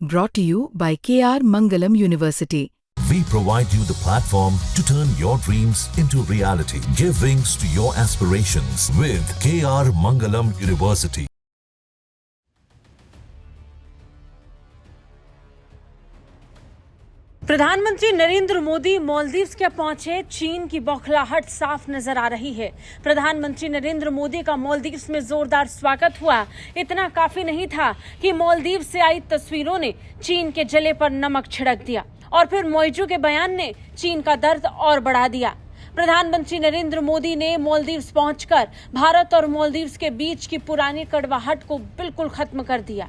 Brought to you by KR Mangalam University. We provide you the platform to turn your dreams into reality. Give wings to your aspirations with KR Mangalam University. प्रधानमंत्री नरेंद्र मोदी मालदीव्स क्या पहुंचे, चीन की बौखलाहट साफ नजर आ रही है। प्रधानमंत्री नरेंद्र मोदी का मालदीव्स में जोरदार स्वागत हुआ। इतना काफी नहीं था कि मालदीव्स से आई तस्वीरों ने चीन के जले पर नमक छिड़क दिया और फिर मौजू के बयान ने चीन का दर्द और बढ़ा दिया। प्रधानमंत्री नरेंद्र मोदी ने मालदीव्स पहुंचकर भारत और मालदीव्स के बीच की पुरानी कड़वाहट को बिल्कुल खत्म कर दिया।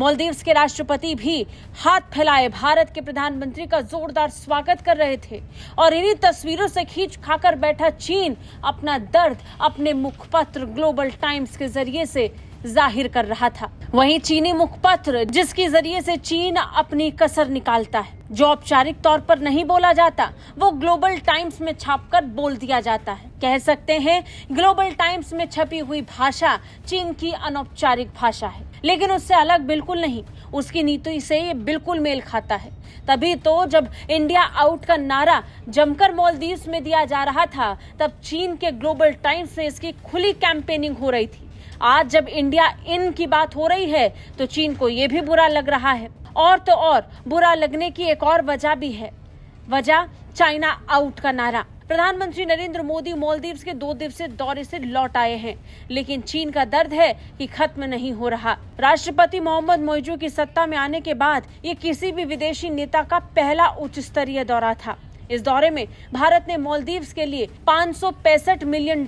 मालदीव्स के राष्ट्रपति भी हाथ फैलाए भारत के प्रधानमंत्री का जोरदार स्वागत कर रहे थे और इन्हीं तस्वीरों से खींच खाकर बैठा चीन अपना दर्द अपने मुखपत्र ग्लोबल टाइम्स के जरिए से जाहिर कर रहा था। वहीं चीनी मुखपत्र, जिसके जरिए से चीन अपनी कसर निकालता है, जो औपचारिक तौर पर नहीं बोला जाता, वो ग्लोबल टाइम्स में छापकर बोल दिया जाता है। कह सकते हैं ग्लोबल टाइम्स में छपी हुई भाषा चीन की अनौपचारिक भाषा है, लेकिन उससे अलग बिल्कुल नहीं। उसकी नीति से ये बिल्कुल मेल खाता है। तभी तो जब इंडिया आउट का नारा जमकर मालदीव्स में दिया जा रहा था, तब चीन के ग्लोबल टाइम्स में इसकी खुली कैंपेनिंग हो रही थी। आज जब इंडिया इन की बात हो रही है तो चीन को ये भी बुरा लग रहा है। और तो और बुरा लगने की एक और वजह भी है, वजह चाइना आउट का नारा। प्रधानमंत्री नरेंद्र मोदी मालदीव्स के 2 दिवसीय दौरे से लौट आए हैं, लेकिन चीन का दर्द है कि खत्म नहीं हो रहा। राष्ट्रपति मोहम्मद मौजू की सत्ता में आने के बाद ये किसी भी विदेशी नेता का पहला उच्च स्तरीय दौरा था। इस दौरे में भारत ने मालदीव्स के लिए $565 मिलियन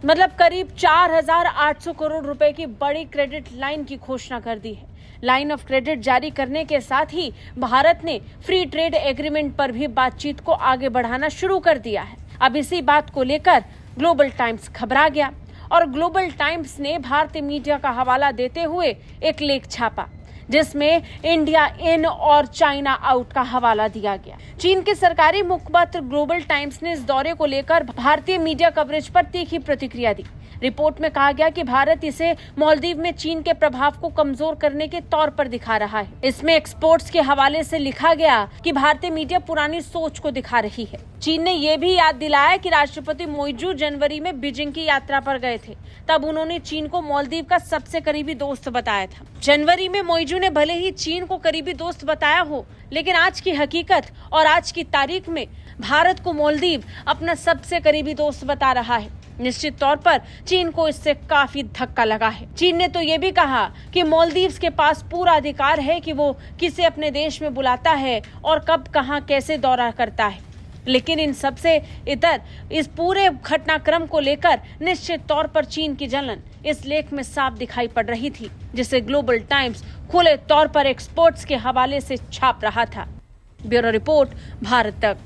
मतलब करीब 4,800 करोड़ रुपए की बड़ी क्रेडिट लाइन की घोषणा कर दी है। लाइन ऑफ क्रेडिट जारी करने के साथ ही भारत ने फ्री ट्रेड एग्रीमेंट पर भी बातचीत को आगे बढ़ाना शुरू कर दिया है। अब इसी बात को लेकर ग्लोबल टाइम्स घबरा गया और ग्लोबल टाइम्स ने भारतीय मीडिया का हवाला देते हुए एक लेख छापा, जिसमें इंडिया इन और चाइना आउट का हवाला दिया गया। चीन के सरकारी मुखपत्र ग्लोबल टाइम्स ने इस दौरे को लेकर भारतीय मीडिया कवरेज पर तीखी प्रतिक्रिया दी। रिपोर्ट में कहा गया कि भारत इसे मालदीव में चीन के प्रभाव को कमजोर करने के तौर पर दिखा रहा है। इसमें एक्सपोर्ट्स के हवाले से लिखा गया कि भारतीय मीडिया पुरानी सोच को दिखा रही है। चीन ने यह भी याद दिलाया कि राष्ट्रपति मौजू जनवरी में बीजिंग की यात्रा पर गए थे, तब उन्होंने चीन को मालदीव का सबसे करीबी दोस्त बताया था। जनवरी में मौजू ने भले ही चीन को करीबी दोस्त बताया हो, लेकिन आज की हकीकत और आज की तारीख में भारत को मालदीव अपना सबसे करीबी दोस्त बता रहा है। निश्चित तौर पर चीन को इससे काफी धक्का लगा है। चीन ने तो ये भी कहा कि मालदीव्स के पास पूरा अधिकार है कि वो किसे अपने देश में बुलाता है और कब, कहां, कैसे दौरा करता है। लेकिन इन सबसे इतर इस पूरे घटनाक्रम को लेकर निश्चित तौर पर चीन की जलन इस लेख में साफ दिखाई पड़ रही थी, जिसे ग्लोबल टाइम्स खुले तौर पर एक्सपर्ट्स के हवाले से छाप रहा था। ब्यूरो रिपोर्ट, भारत तक।